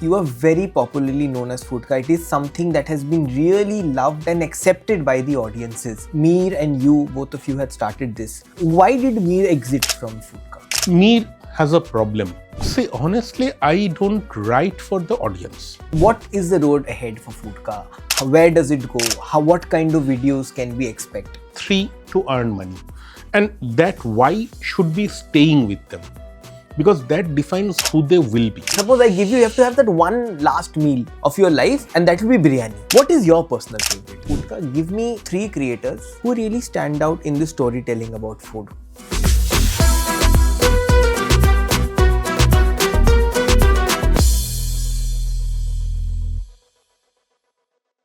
You are very popularly known as Foodka. It is something that has been really loved and accepted by the audiences. Mir and you, both of you had started this. Why did Mir exit from Foodka? Mir has a problem. See, honestly, I don't write for the audience. What is the road ahead for Foodka? Where does it go? What kind of videos can we expect? 3, to earn money. And that why should be staying with them. Because that defines who they will be. Suppose I give you have to have that one last meal of your life and that will be biryani. What is your personal favorite? Foodka, give me 3 creators who really stand out in the storytelling about food.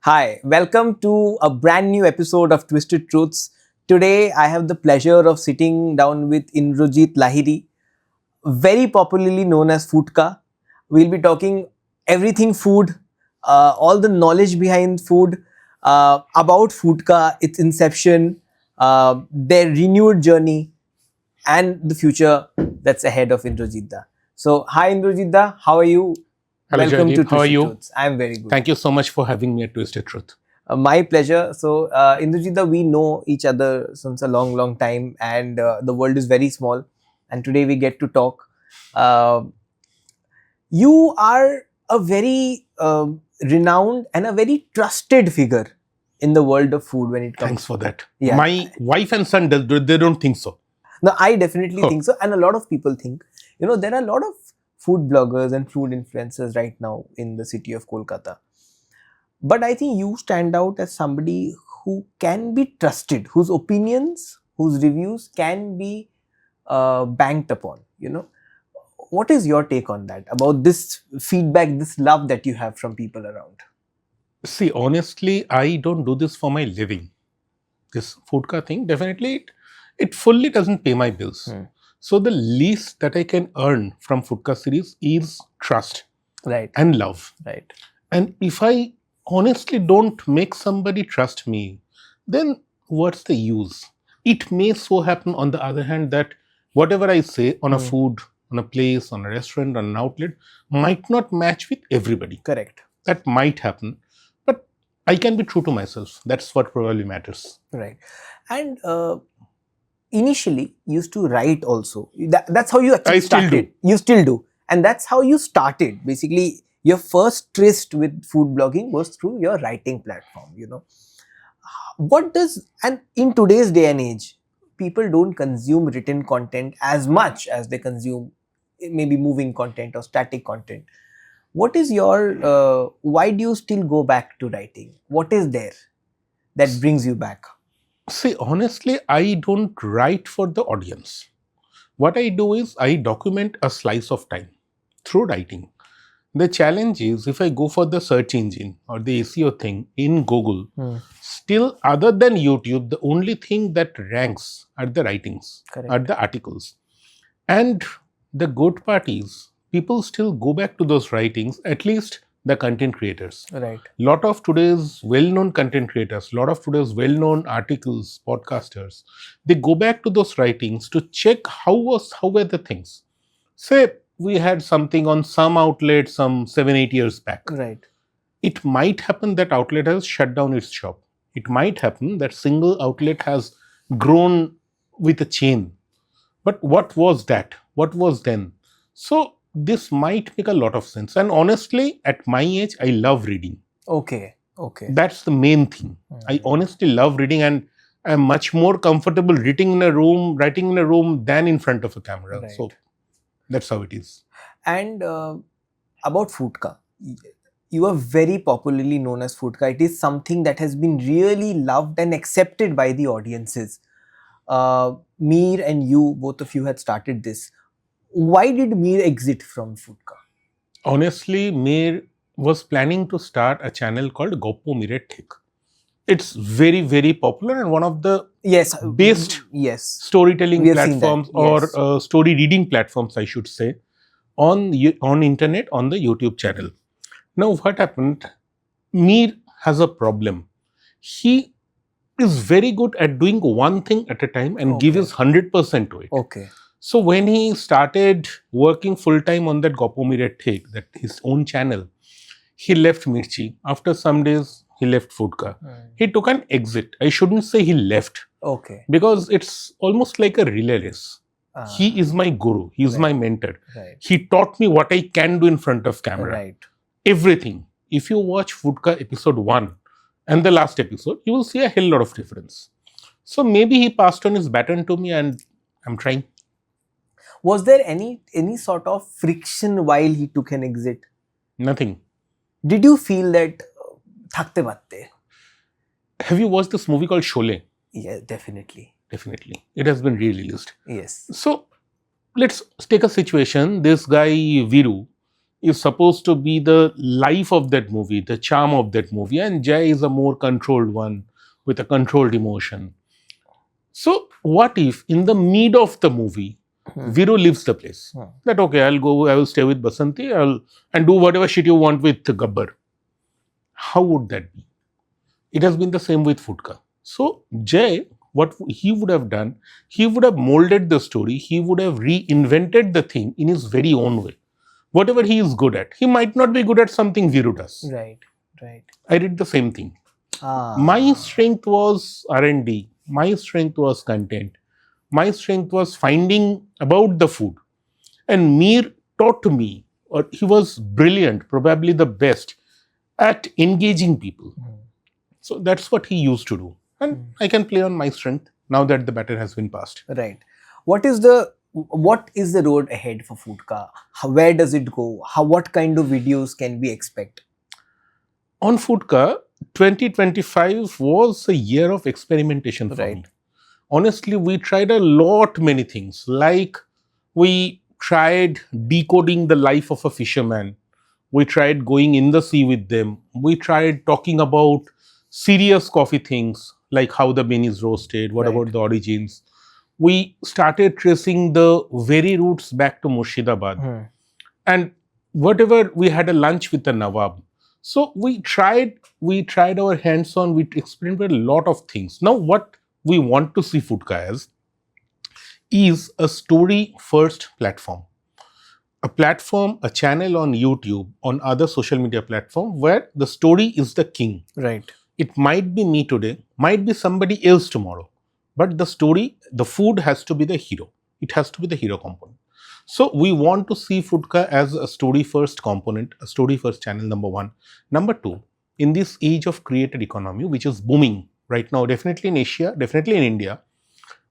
Hi, welcome to a brand new episode of Twisted Truths. Today I have the pleasure of sitting down with Indrajit Lahiri, very popularly known as Foodka. We'll be talking everything food, all the knowledge behind food, about Foodka, its inception, their renewed journey, and the future that's ahead of Indrajit Da. So, hi Indrajit Da, how are you? Hello, Welcome Jaydeep. to How are Twisted you? Truths. I'm very good. Thank you so much for having me at Twisted Truth. My pleasure. So, Indrajit Da, we know each other since a long time, and the world is very small. And today we get to talk. You are a very renowned and a very trusted figure in the world of food when it comes. Thanks for that. Yeah. My wife and son, they don't think so. No, I definitely think so, and a lot of people think. You know, there are a lot of food bloggers and food influencers right now in the city of Kolkata. But I think you stand out as somebody who can be trusted, whose opinions, whose reviews can be banked upon, you know. What is your take on that, about this feedback, this love that you have from people around? See, honestly, I don't do this for my living. This Foodka thing, definitely, it fully doesn't pay my bills. So the least that I can earn from Foodka series is trust Right. and love. Right. And if I honestly don't make somebody trust me, then what's the use? It may so happen, on the other hand, that whatever I say on a food, on a place, on a restaurant, on an outlet, might not match with everybody. Correct. That might happen. But I can be true to myself. That's what probably matters. Right. And initially, you used to write also. That's how you actually I still started. do. You still do. And that's how you started. Basically, your first tryst with food blogging was through your writing platform, you know. And in today's day and age, people don't consume written content as much as they consume maybe moving content or static content. What is your, why do you still go back to writing? What is there that brings you back? See, honestly, I don't write for the audience. What I do is I document a slice of time through writing. The challenge is, if I go for the search engine or the SEO thing in Google, still other than YouTube, the only thing that ranks are the writings, Correct. are the articles. And the good part is, people still go back to those writings, at least the content creators. Right. Lot of today's well-known content creators, lot of today's well-known articles, podcasters, they go back to those writings to check how were the things. Say we had something on some outlet some 7-8 years back. Right. It might happen that outlet has shut down its shop. It might happen that single outlet has grown with a chain. But what was that? What was then? So this might make a lot of sense. And honestly, at my age, I love reading. Okay. That's the main thing. I honestly love reading, and I'm much more comfortable writing in a room than in front of a camera. Right. So that's how it is. And about Foodka, you are very popularly known as Foodka. It is something that has been really loved and accepted by the audiences. Mir and you, both of you had started this. Why did Mir exit from Foodka? Honestly, Mir was planning to start a channel called Goppo Mire Thik. It's very popular and one of the best storytelling platforms or story reading platforms, I should say, on internet, on the YouTube channel. Now, what happened? Mir has a problem. He is very good at doing one thing at a time and give his 100% to it. Okay. So when he started working full time on that Goppo Mere Thek, that his own channel, he left Mirchi. After some days, he left Foodka. He took an exit. I shouldn't say he left. Okay. Because it's almost like a relay race. He is my guru. He is my mentor. Right. He taught me what I can do in front of camera. Right. Everything. If you watch Foodka episode 1 and the last episode, you will see a hell lot of difference. So maybe he passed on his baton to me and I'm trying. Was there any sort of friction while he took an exit? Nothing. Did you feel that thakte batte? Have you watched this movie called Sholay? Yeah, definitely. Definitely. It has been re-released. Yes. So let's take a situation. This guy Viru is supposed to be the life of that movie, the charm of that movie, and Jay is a more controlled one with a controlled emotion. So what if in the mid of the movie, Viru leaves the place? That okay, I will stay with Basanti, and do whatever shit you want with Gabbar. How would that be? It has been the same with Foodka. So Jay, what he would have done, he would have molded the story, he would have reinvented the thing in his very own way. Whatever he is good at. He might not be good at something Viru does. Right, right. I did the same thing. My strength was R&D. My strength was content. My strength was finding about the food. And Mir taught me, or he was brilliant, probably the best, at engaging people. So that's what he used to do. And I can play on my strength now that the baton has been passed. Right. What is the road ahead for Foodka? Where does it go? What kind of videos can we expect? On Foodka, 2025 was a year of experimentation for me. Honestly, we tried many things. Like we tried decoding the life of a fisherman. We tried going in the sea with them. We tried talking about serious coffee things like how the bean is roasted, what about the origins. We started tracing the very roots back to Murshidabad. And whatever, we had a lunch with the Nawab. So we tried our hands on, we experimented a lot of things. Now what we want to see Foodka as is a story first platform. A platform, a channel on YouTube, on other social media platform where the story is the king. Right. It might be me today, might be somebody else tomorrow. But the story, the food has to be the hero. It has to be the hero component. So we want to see Foodka as a story first component, a story first channel, number one. Number two, in this age of created economy, which is booming right now, definitely in Asia, definitely in India,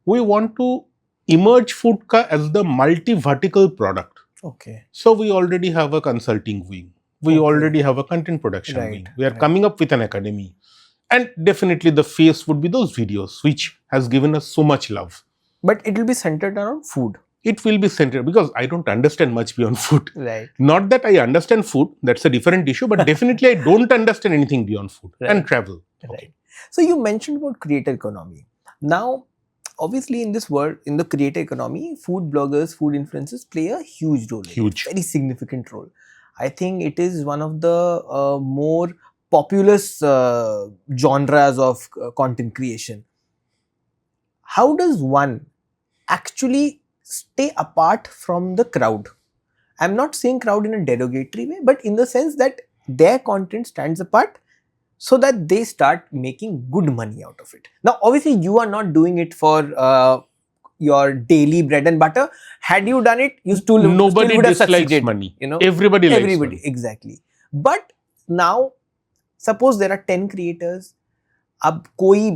we want to emerge Foodka as the multi-vertical product. Okay. So we already have a consulting wing. We already have a content production wing. We are coming up with an academy. And definitely the face would be those videos, which has given us so much love. But it will be centered around food. It will be centered because I don't understand much beyond food. Right. Not that I understand food, that's a different issue, but definitely I don't understand anything beyond food and travel. Right. So you mentioned about creator economy. Now, obviously in this world, in the creator economy, food bloggers, food influencers play a huge role. Huge. Very significant role. I think it is one of the more populous genres of content creation. How does one actually stay apart from the crowd? I'm not saying crowd in a derogatory way, but in the sense that their content stands apart so that they start making good money out of it. Now, obviously, you are not doing it for your daily bread and butter. Had you done it, you still Nobody would have dislikes succeeded. Money. You know, everybody likes money. Exactly. But now, suppose there are 10 creators. अब कोई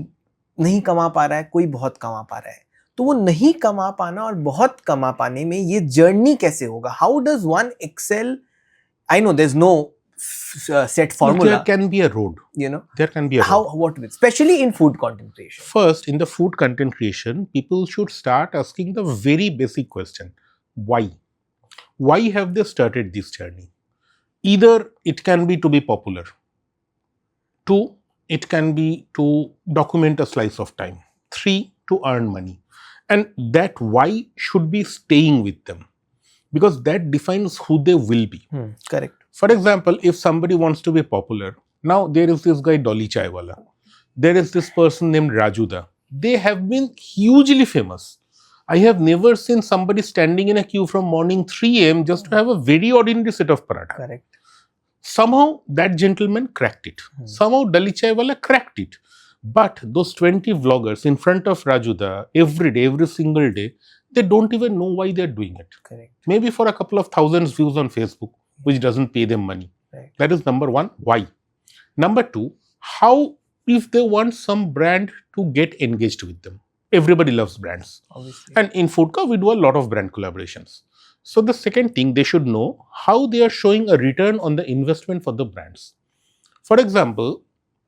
नहीं कमा पा रहा है, कोई बहुत कमा पा रहा है. तो वो नहीं कमा पाना और बहुत कमा पाने में ये जर्नी कैसे होगा? How does one excel? I know there's no set formula. There can be a road. You know, there can be a road. What with, especially in food content creation. First, in the food content creation, people should start asking the very basic question: why? Why have they started this journey? Either it can be to be popular. Two, it can be to document a slice of time. Three, to earn money. And that why should be staying with them, because that defines who they will be. Correct. For example, if somebody wants to be popular, now there is this guy Dolly Chaiwala, there is this person named Rajuda. They have been hugely famous. I have never seen somebody standing in a queue from morning 3 a.m. just to have a very ordinary set of paratha. Correct. Somehow that gentleman cracked it. Somehow Dali Chai wala cracked it. But those 20 vloggers in front of Rajuda every day, every single day, they don't even know why they're doing it. Correct. Maybe for a couple of thousands views on Facebook, which doesn't pay them money. Right. That is number one. Why? Number two, how if they want some brand to get engaged with them? Everybody loves brands. Obviously. And in Foodka, we do a lot of brand collaborations. So the second thing, they should know how they are showing a return on the investment for the brands. For example,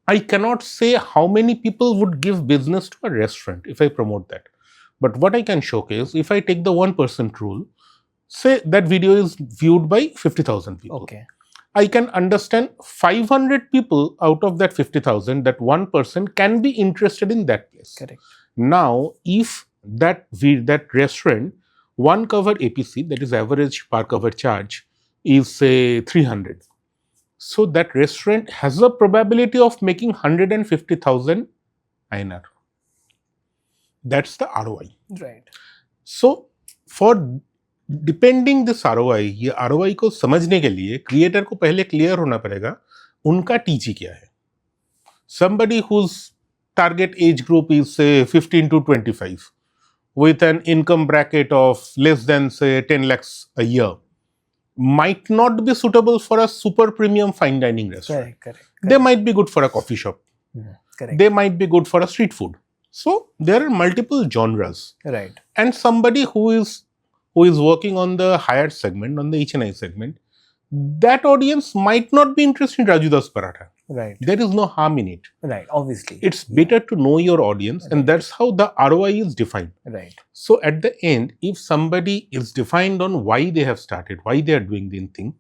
I cannot say how many people would give business to a restaurant if I promote that. But what I can showcase, if I take the 1% rule, say that video is viewed by 50,000 people. Okay. I can understand 500 people out of that 50,000, that 1% can be interested in that place. Correct. Now, if that restaurant, one cover APC, that is average per cover charge, is say 300. So that restaurant has a probability of making 150,000 INR. That's the ROI. Right. So for depending this ROI, ये ROI को समझने के लिए creator को पहले clear होना पड़ेगा उनका टीजी क्या है. Somebody whose target age group is say 15 to 25 with an income bracket of less than say 10 lakhs a year might not be suitable for a super premium fine dining restaurant. Correct. They might be good for a coffee shop. Correct. They might be good for a street food. So there are multiple genres. Right. And somebody who is working on the higher segment, on the H&I segment, that audience might not be interested in Rajuda's paratha. Right. There is no harm in it. Right. Obviously. It's better to know your audience, and that's how the ROI is defined. Right. So at the end, if somebody is defined on why they have started, why they are doing the thing,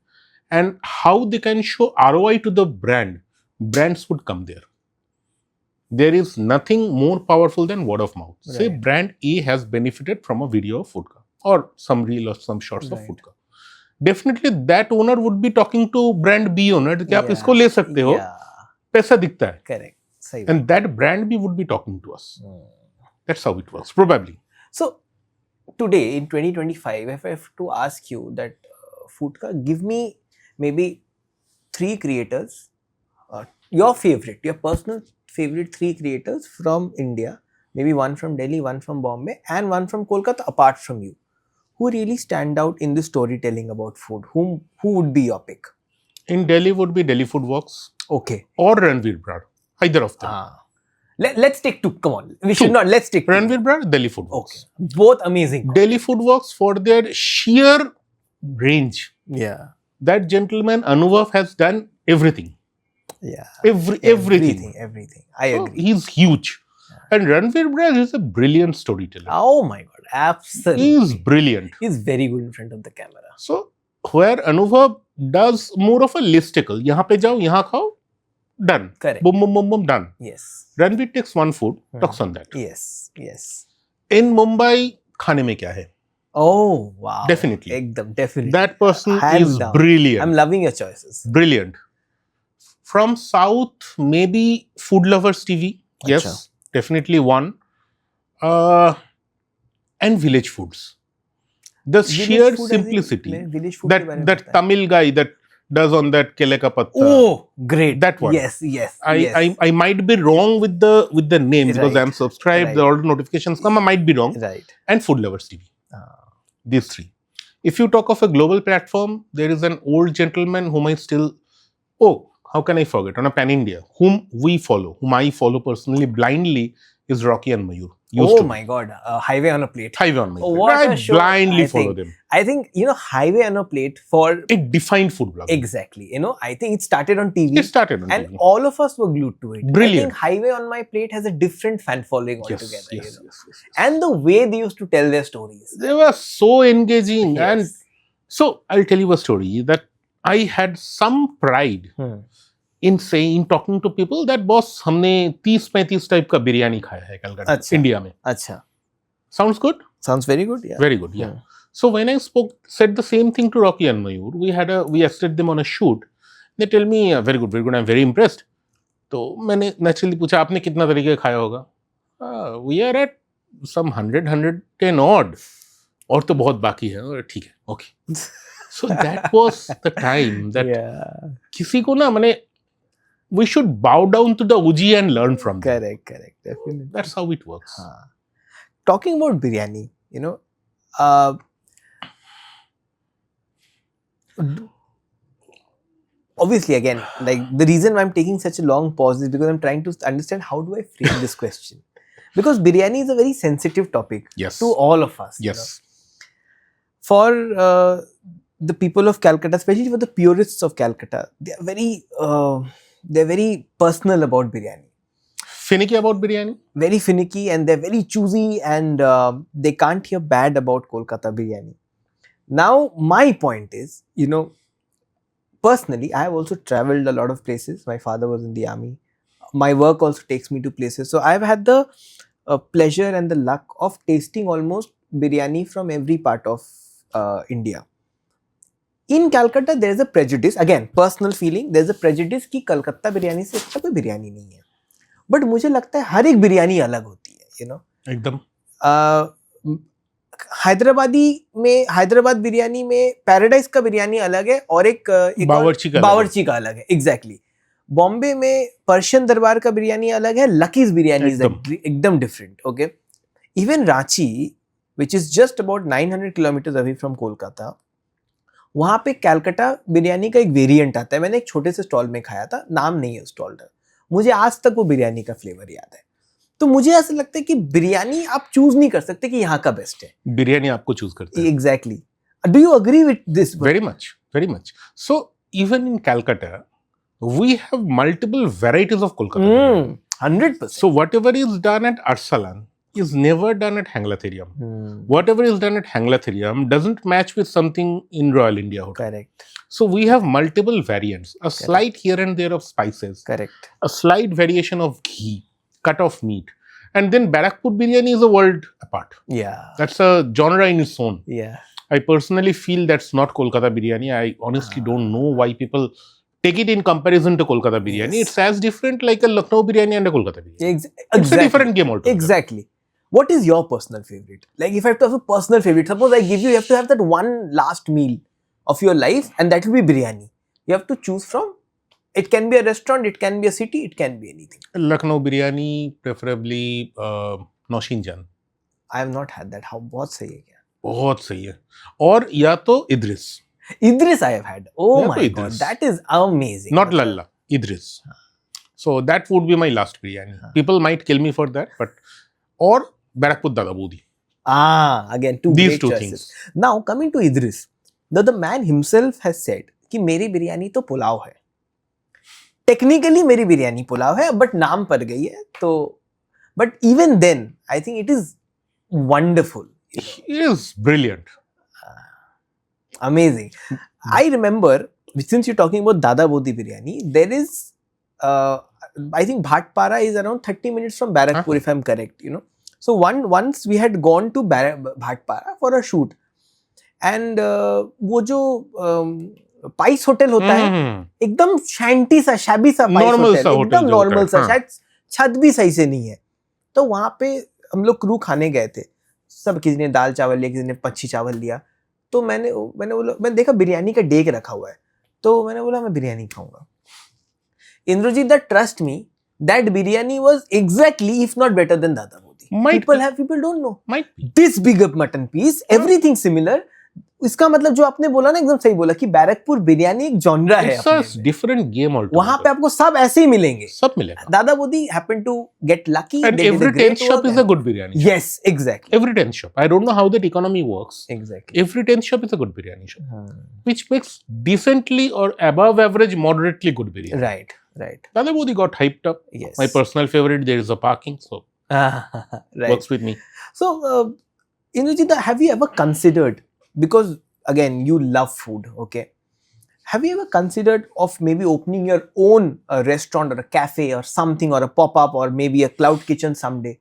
and how they can show ROI to the brand, brands would come there. There is nothing more powerful than word of mouth. Right. Say brand A has benefited from a video of Foodka, or some reel or some shots of Foodka. Definitely that owner would be talking to brand B owner कि आप इसको ले सकते हो, पैसा दिखता है. Correct. सही. And that brand B would be talking to us. That's how it works, probably. So today in 2025, if I have to ask you that Foodka, give me maybe 3 creators, your favorite, your personal favorite 3 creators from India, maybe one from Delhi, one from Bombay, and one from Kolkata apart from you, who really stand out in the storytelling about food. Who would be your pick? In Delhi would be Delhi Food Walks. Okay. Or Ranveer Brad. Either of them. Let's take 2. Come on. We should not. Let's take 2. Ranveer Brad, Delhi Food Walks. Okay. Both amazing. Delhi Food Walks for their sheer range. Yeah. That gentleman, Anubhav, has done everything. Yeah. Everything. I agree. He's huge. And Ranveer Brad is a brilliant storyteller. Oh my God. Absolutely. He is brilliant. He's very good in front of the camera. So, where Anubhav does more of a listicle, यहाँ पे जाओ, यहाँ खाओ, done. Correct. Boom, boom, boom, boom, done. Yes. Ranveer takes one food, talks on that. Yes. In Mumbai, खाने में क्या है? Oh, wow. Definitely. Definitely. That person is brilliant. I'm loving your choices. Brilliant. From South, maybe Food Lovers TV. Yes, definitely one. And Village Foods. The sheer simplicity. That Tamil guy that does on that Kele Ka Patta. Oh, great. That one. Yes. I might be wrong with the name because I'm subscribed, the order notifications come, I might be wrong. Right. And Food Lovers TV. These 3. If you talk of a global platform, there is an old gentleman whom I still... Oh, how can I forget? On a pan-India, whom I follow personally blindly, is Rocky and Mayur. My God. Highway on a Plate. Highway on my plate. What I a show. blindly follow them. I think, Highway on a Plate for... It defined food blogging. Exactly. I think it started on TV. And TV. All of us were glued to it. Brilliant. I think Highway on My Plate has a different fan following altogether. Yes. And the way they used to tell their stories. They were so engaging. Yes. And so, I'll tell you a story that I had some pride in talking to people that boss, हमने 30-35 type का बिरयानी खाया है Calcutta, India में. अच्छा. Sounds good? Sounds very good, yeah. Very good, yeah. So when I said the same thing to Rocky and Mayur, we assisted them on a shoot. They tell me, very good, I'm very impressed. तो मैंने naturally पूछा, आपने कितना तरीके खाया होगा? We are at some 110 odd. और तो बहुत बाकी है, और ठीक है, okay. So that was the time that किसी को ना मैंने we should bow down to the OG and learn from them. Correct, definitely. That's how it works. Talking about biryani, you know, obviously, again, like the reason why I'm taking such a long pause is because I'm trying to understand how do I frame this question. Because biryani is a very sensitive topic to all of us. Yes. For the people of Calcutta, especially for the purists of Calcutta, they're very personal about biryani. Finicky about biryani? Very finicky, and they're very choosy, and they can't hear bad about Kolkata biryani. Now, my point is, you know, personally, I have also traveled a lot of places. My father was in the army. My work also takes me to places. So, I've had the pleasure and the luck of tasting almost biryani from every part of India. In Calcutta, there is a prejudice, again, personal feeling, there is a prejudice कि कलकत्ता बिरयानी से अच्छा कोई बिरयानी नहीं है. But मुझे लगता है हर एक बिरयानी अलग होती है, you know. एकदम. हैदराबाद बिरयानी में पैराडाइज का बिरयानी अलग है और एक बावर्ची का अलग है. एग्जैक्टली. बॉम्बे में पर्शियन दरबार का बिरयानी अलग है. लकीज बिरयानी एकदम different. Okay. Even Ranchi, which is just about 900 kilometers away from Kolkata, वहां पे कैलकटा बिरयानी का एक वेरिएंट आता है. मैंने एक छोटे से स्टॉल में खाया था, नाम नहीं है स्टॉल का. मुझे आज तक वो बिरयानी का फ्लेवर याद है. तो मुझे ऐसा लगता है कि बिरयानी आप चूज नहीं कर सकते कि यहाँ का बेस्ट है. बिरयानी आपको चूज करते हैं. Exactly. Do you agree with this? Very much. So even in Calcutta we have multiple varieties of Kolkata biryani. 100%. So whatever is done at Arsalan is never done at Hanglatherium. Whatever is done at Hanglatherium doesn't match with something in Royal India Hotel. Correct. So we have multiple variants, a slight here and there of spices, correct, a slight variation of ghee, cut of meat, and then Barakpur biryani is a world apart. Yeah, that's a genre in its own. Yeah, I personally feel that's not Kolkata biryani. I honestly don't know why people take it in comparison to Kolkata biryani. Yes. It's as different like a Lucknow biryani and a Kolkata biryani. It's a different game altogether. Exactly. What is your personal favorite? Like if I have to have a personal favorite, suppose I give you have to have that one last meal of your life and that will be biryani. You have to choose from. It can be a restaurant, it can be a city, it can be anything. Lucknow biryani, preferably Naushin Jan. I have not had that. How बहुत सही है क्या? बहुत सही है. और या तो Idris. Idris I have had. Oh my god, that is amazing. Not Lalla, Idris. So that would be my last biryani. People might kill me for that, but or Barakpur Dada Budi. Again these two choices. Things. Now coming to Idris, the man himself has said कि मेरी बिरयानी तो पुलाव है. Technically मेरी बिरयानी पुलाव है, but नाम पड़ गई है तो. But even then, I think it is wonderful. It is brilliant. Amazing. I remember, since you're talking about Dada Bodi biryani, there is, I think Bhatpara is around 30 minutes from Barakpur, if I'm correct, you know. So once we had gone to Bhatpara for a shoot, and वो जो price hotel होता है, एकदम shanty सा, shabby सा price hotel, एकदम normal सा, शायद छत भी सही से नहीं है. तो वहाँ पे हम लोग क्रू खाने गए थे. सब किसी ने दाल चावल लिया, किसी ने पच्छी चावल लिया. तो मैंने देखा बिरयानी का डेग रखा हुआ है, तो मैंने बोला मैं बिरयानी खाऊंगा. Indrajit, that trust me, that biryani was exactly, if not better than Dada Bodi. People don't know. Might be. This big up mutton piece, everything similar. इसका मतलब जो आपने बोला ना, एकदम सही बोला कि बैरकपुर बिरयानी एक जॉनरा है. It's a different game altogether. वहाँ पे आपको सब ऐसे ही मिलेंगे. सब मिलेगा. दादा बोदी happened to get lucky. And every 10th shop is a good biryani shop. Yes, exactly. Every 10th shop. I don't know how that economy works. Exactly. Every 10th shop is a good biryani shop. Which makes decently or above average, moderately good biryani. Right. Dada Bodi got hyped up. Yes. My personal favorite, there is a parking, so right. Works with me. So, Indrajit, have you ever considered, because again, you love food, okay? Have you ever considered of maybe opening your own restaurant or a cafe or something, or a pop-up, or maybe a cloud kitchen someday?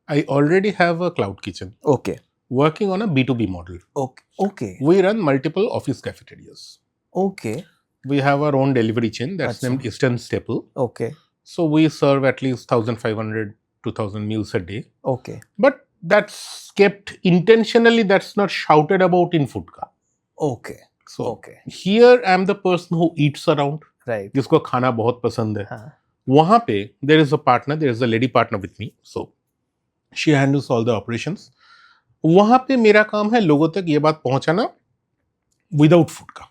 I already have a cloud kitchen. Okay. Working on a B2B model. Okay. We run multiple office cafeterias. Okay. We have our own delivery chain that's named Eastern Staple. Okay. So we serve at least 1,500 2,000 meals a day. Okay. But that's kept intentionally, that's not shouted about in Foodka. Okay. So Okay. here I am the person who eats around. Right. जिसको खाना बहुत पसंद है. हाँ. वहाँ पे there is a partner, there is a lady partner with me. So she handles all the operations. वहाँ पे मेरा काम है लोगों तक ये बात पहुँचाना without Foodka.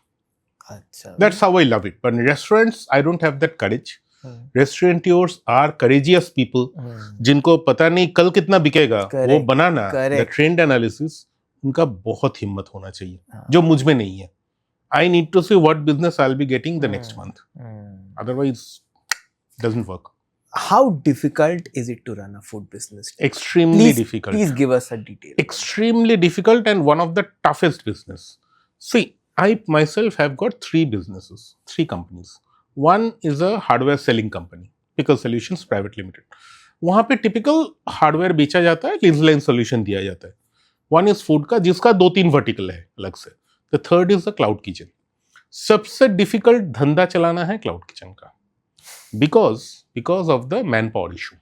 अच्छा. That's how I love it. But in restaurants, I don't have that courage. Restaurateurs are courageous people. जिनको पता नहीं कल कितना बिकेगा, वो बनाना, the trend analysis, उनका बहुत हिम्मत होना चाहिए, जो मुझ में नहीं है. I need to see what business I'll be getting the next month. Otherwise, doesn't work. How difficult is it to run a food business? Extremely difficult. Please give us a detail. Extremely difficult and one of the toughest business. See, I myself have got 3 businesses, 3 companies. One is a hardware selling company, Pickle Solutions Private Limited. वहाँ पे typical hardware बेचा जाता है, lease line solution दिया जाता है. One is Foodka, जिसका 2-3 vertical है अलग से. The third is the cloud kitchen. सबसे difficult धंधा चलाना है cloud kitchen का, because of the manpower issue.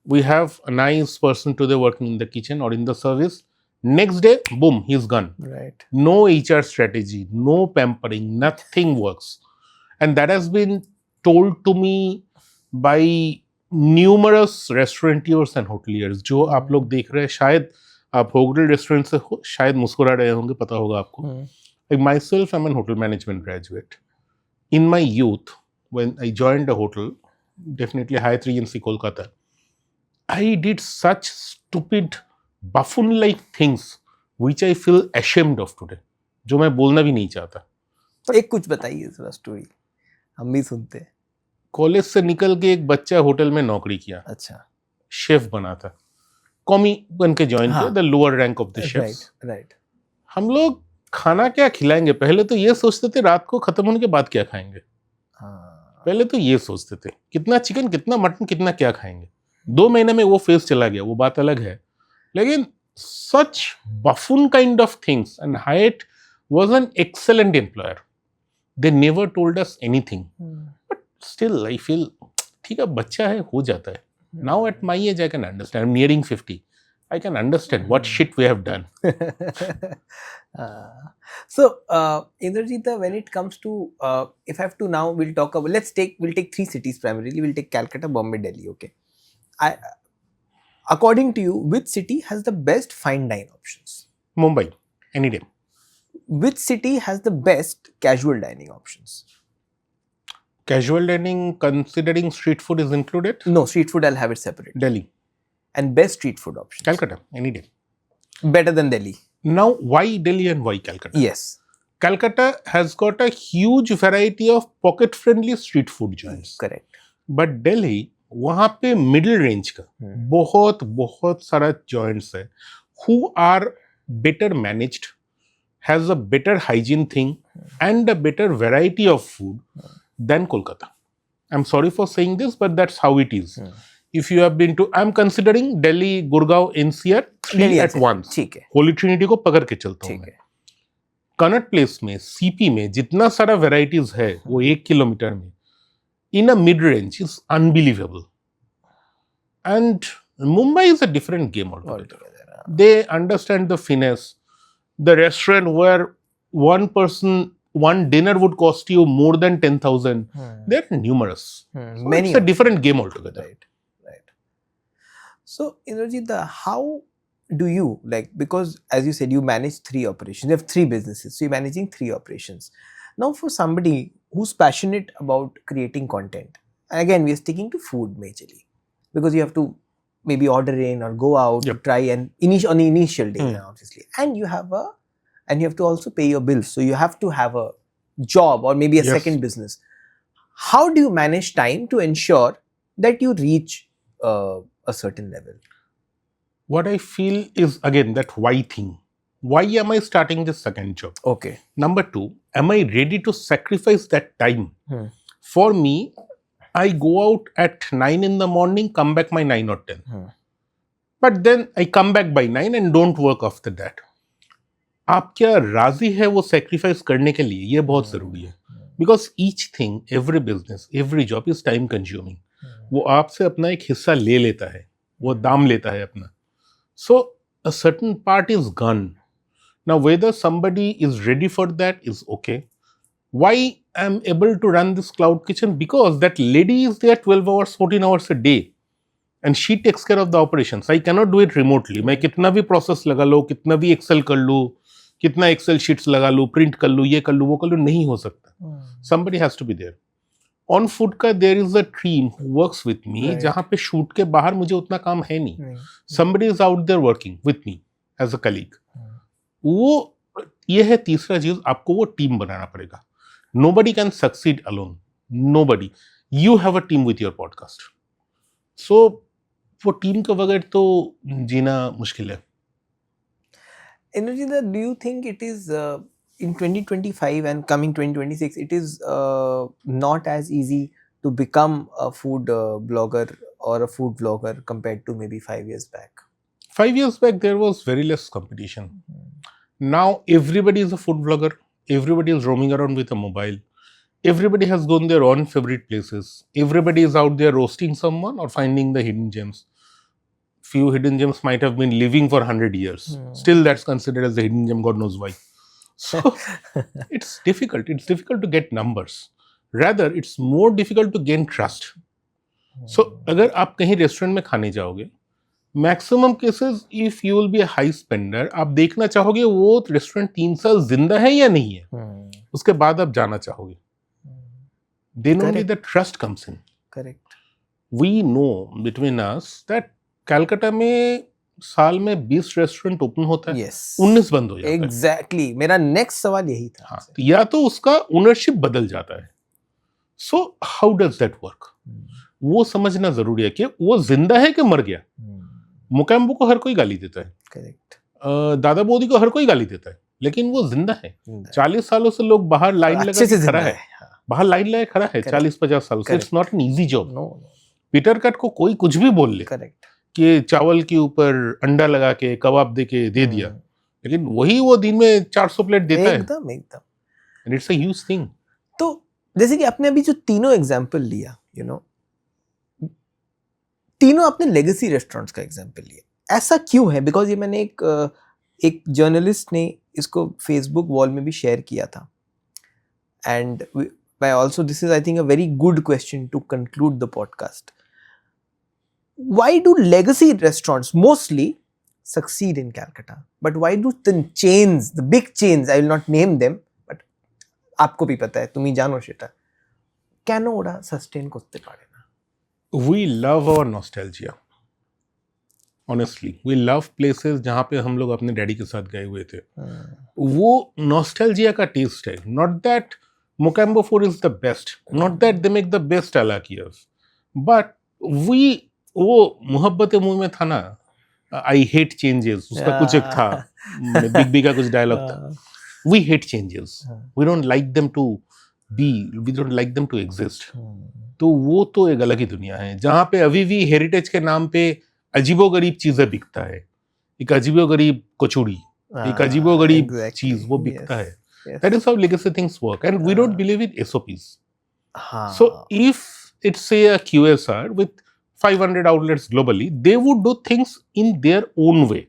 We have a nice person today working in the kitchen or in the service. Next day, boom, he's gone. Right. No HR strategy, no pampering, nothing works. And that has been told to me by numerous restaurateurs and hoteliers. जो आप लोग देख रहे हैं, शायद आप hotel restaurant से हो, शायद मुस्कुरा रहे होंगे, पता होगा आपको. Like myself, I'm a hotel management graduate. In my youth, when I joined a hotel, definitely Hyatt Regency Kolkata, I did such stupid, buffoon-like things which I feel ashamed of today. जो मैं बोलना भी नहीं चाहता. तो एक कुछ बताइए थोड़ा स्टोरी, हम भी सुनते हैं. कॉलेज से निकल के एक बच्चा होटल में नौकरी किया. अच्छा. शेफ बना था. कॉमी बन के ज्वाइन किया, the lower rank of the chefs. Right. हम लोग खाना क्या खिलाएंगे, पहले तो ये सोचते थे रात को खत्म होने के बाद क्या खाएंगे. पहले तो ये सोचते थे कितना चिकन, कितना मटन, कितना क्या खाएंगे. 2 महीने में वो फेज चला गया, वो बात अलग है. लेकिन such buffoon kind of things, and Hyatt was an excellent employer. They never told us anything. But still, I feel, ठीक है, बच्चा है, हो जाता है. Now at my age, I can understand. I'm nearing 50. I can understand what shit we have done. So, Indrajit, when it comes to, if I have to now, we'll take 3 cities primarily. We'll take Calcutta, Bombay, Delhi. Okay. According to you, which city has the best fine dine options? Mumbai, any day. Which city has the best casual dining options? Casual dining, considering street food is included? No, street food, I'll have it separate. Delhi. And best street food options? Calcutta, any day. Better than Delhi? Now, why Delhi and why Calcutta? Yes. Calcutta has got a huge variety of pocket-friendly street food joints. Correct. But Delhi, वहाँ पे middle range का बहुत सारा joints है, who are better managed, has a better hygiene thing and a better variety of food than Kolkata. I'm sorry for saying this, but that's how it is. If you have been to, I'm considering Delhi, Gurgaon, NCR, 3 at once. ठीक है. Holy Trinity को पकड़ के चलता हूँ मैं. Connaught place में, CP में जितना सारा varieties है, वो 1 किलोमीटर में, in a mid-range is unbelievable. And Mumbai is a different game altogether. They understand the finesse. The restaurant where one dinner would cost you more than 10,000, they're numerous. So it's a different game altogether. Right. So, Indrajit, how do you, because as you said, you manage 3 operations, you have 3 businesses, so you're managing 3 operations. Now, for somebody who's passionate about creating content, and again, we are sticking to food majorly, because you have to maybe order in or go out to try and on the initial day, obviously, and you have to also pay your bills, so you have to have a job or maybe a second business. How do you manage time to ensure that you reach a certain level? What I feel is, again, that why thing. Why am I starting this second job? Okay. Number 2, am I ready to sacrifice that time? For me, I go out at 9 in the morning, come back by 9 or 10. But then I come back by 9 and don't work after that. आप क्या राजी है वो sacrifice करने के लिए, ये बहुत ज़रूरी है. Because each thing, every business, every job is time consuming. वो आपसे अपना एक हिस्सा ले लेता है, वो दाम लेता है अपना. So a certain part is gone. Now whether somebody is ready for that is okay. Why I'm able to run this cloud kitchen? Because that lady is there 12 hours, 14 hours a day. And she takes care of the operations. I cannot do it remotely. मैं कितना भी process लगा लो, कितना भी Excel कर लूँ, कितना Excel sheets लगा लूँ, print कर लूँ, ये कर लूँ, वो कर लूँ, नहीं हो सकता. Somebody has to be there. On Foodka there is a team who works with me, जहाँ पे shoot के बाहर मुझे उतना काम है नहीं. Somebody is out there working with me as a colleague. वो ये है तीसरा चीज, आपको वो टीम बनाना पड़ेगा. Nobody can succeed alone. Nobody. You have a team with your podcast. So वो टीम के बगैर तो जीना मुश्किल है. Indrajit, do you think it is in 2025 and coming 2026, it is not as easy to become a food blogger or a food vlogger compared to maybe 5 years back? 5 years back, there was very less competition. Now everybody is a food vlogger. Everybody is roaming around with a mobile. Everybody has gone their own favorite places. Everybody is out there roasting someone or finding the hidden gems. Few hidden gems might have been living for 100 years. Still, that's considered as a hidden gem, God knows why. So, it's difficult. It's difficult to get numbers. Rather, it's more difficult to gain trust. So, अगर आप कहीं restaurant में खाने जाओगे, maximum cases if you will be a high spender, आप देखना चाहोगे वो रेस्टोरेंट 3 साल जिंदा है या नहीं है. उसके बाद आप जाना चाहोगे. Then only the trust comes in. Correct. We know between us that Calcutta में साल में 20 रेस्टोरेंट ओपन होता है. 19 बंद हो जाता है. एग्जैक्टली, मेरा नेक्स्ट सवाल यही था. हाँ, या तो उसका ओनरशिप बदल जाता है. So how does that work? वो समझना जरूरी है कि वो जिंदा है कि मर गया. मुकेम्बो को हर कोई गाली देता है. करेक्ट. दादा मोदी को हर कोई गाली देता है, लेकिन वो जिंदा है. 40 सालों से लोग बाहर लाइन लगा के खड़ा है. बाहर लाइन लगा खड़ा है 40-50 साल से. It's not an easy job. Peter cut को कोई कुछ भी बोल ले कि चावल के ऊपर अंडा लगा के कबाब दे के दे दिया, लेकिन वही वो दिन में 400 प्लेट देता है. एकदम. And it's a huge thing. तो जैसे कि आपने अभी जो तीनों एग्जांपल लिया, तीनों आपने लेगेसी रेस्टोरेंट्स का एग्जांपल लिया. ऐसा क्यों है? बिकॉज ये मैंने एक जर्नलिस्ट ने इसको फेसबुक वॉल में भी शेयर किया था. And by also this is I think a very good question to conclude the podcast. Why do legacy restaurants mostly succeed in Calcutta, but why do the chains, the big chains, I will not name them, but आपको भी पता है, तुम ही जानो सेटा, केन ओरा sustain करते पारे ना? We love our nostalgia. Honestly, we love places जहाँ पे हम लोग अपने डैडी के साथ गए हुए थे. वो nostalgia का taste है. Not that Mocambo food is the best. Not that they make the best alakiyas. But वो मोहब्बत मुंह में था ना, I hate changes. उसका कुछ एक था, बिग बी का कुछ डायलॉग था. We hate changes. We don't like them to be. We don't like them to exist. तो वो तो एक अलग ही दुनिया है, जहाँ पे अभी भी हेरिटेज के नाम पे अजीबोगरीब चीजें बिकता है. एक अजीबोगरीब कचौड़ी, एक अजीबोगरीब चीज वो बिकता है. Yes. That is how legacy things work, and we don't believe in SOPs. So if it's say a QSR with 500 outlets globally, they would do things in their own way,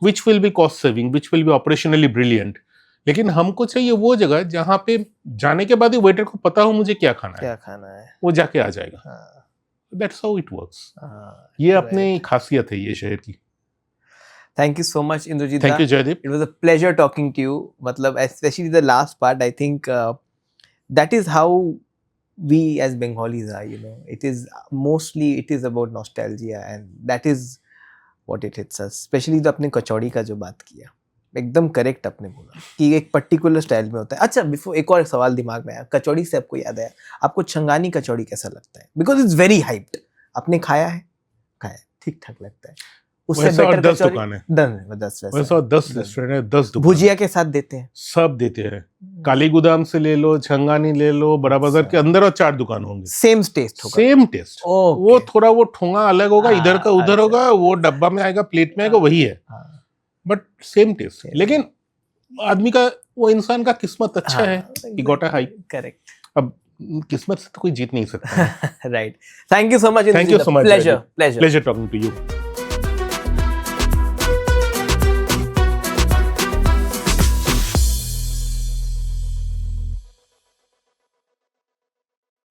which will be cost saving, which will be operationally brilliant. लेकिन हमको चाहिए वो जगह जहाँ पे जाने के बाद ही वेटर को पता हो मुझे क्या खाना है, वो जाके आ जाएगा. That's how it works. ये अपनी खासियत है ये शहर की. Thank you so much, Indrajit. Thank you, Jaydeep. It was a pleasure talking to you. Matlab, especially the last part, I think that is how we as Bengalis are. It is mostly about nostalgia, and that is what it hits us. Especially जो अपने कचौड़ी का जो बात किया, एकदम correct आपने बोला कि एक पर्टिकुलर स्टाइल में होता है. अच्छा, बिफोर एक और सवाल दिमाग में आया, कचौड़ी से आपको याद आया, आपको छंगानी कचौड़ी कैसा लगता है? Because it's very hyped. आपने खाया है? ठीक ठाक लगता है. उससे बेटर 10 दुकान है, 10 रेस्टोरेंट है, 10 दुकान. भुजिया के साथ देते हैं, सब देते हैं. काली गोदाम से ले लो, छंगानी ले लो, बड़ा बाजार के अंदर और 4 दुकान होंगे. सेम टेस्ट होगा. Same taste. वो थोड़ा वो ठोंगा अलग होगा, इधर का उधर होगा, वो डब्बा में आएगा, प्लेट में आएगा, वही है, बट सेम टेस्ट. लेकिन आदमी का, वो इंसान का किस्मत अच्छा है, he got a hype. Correct. अब किस्मत से तो कोई जीत नहीं सकता. Right. Thank you so much. Thank you so much. Pleasure. Pleasure talking to you.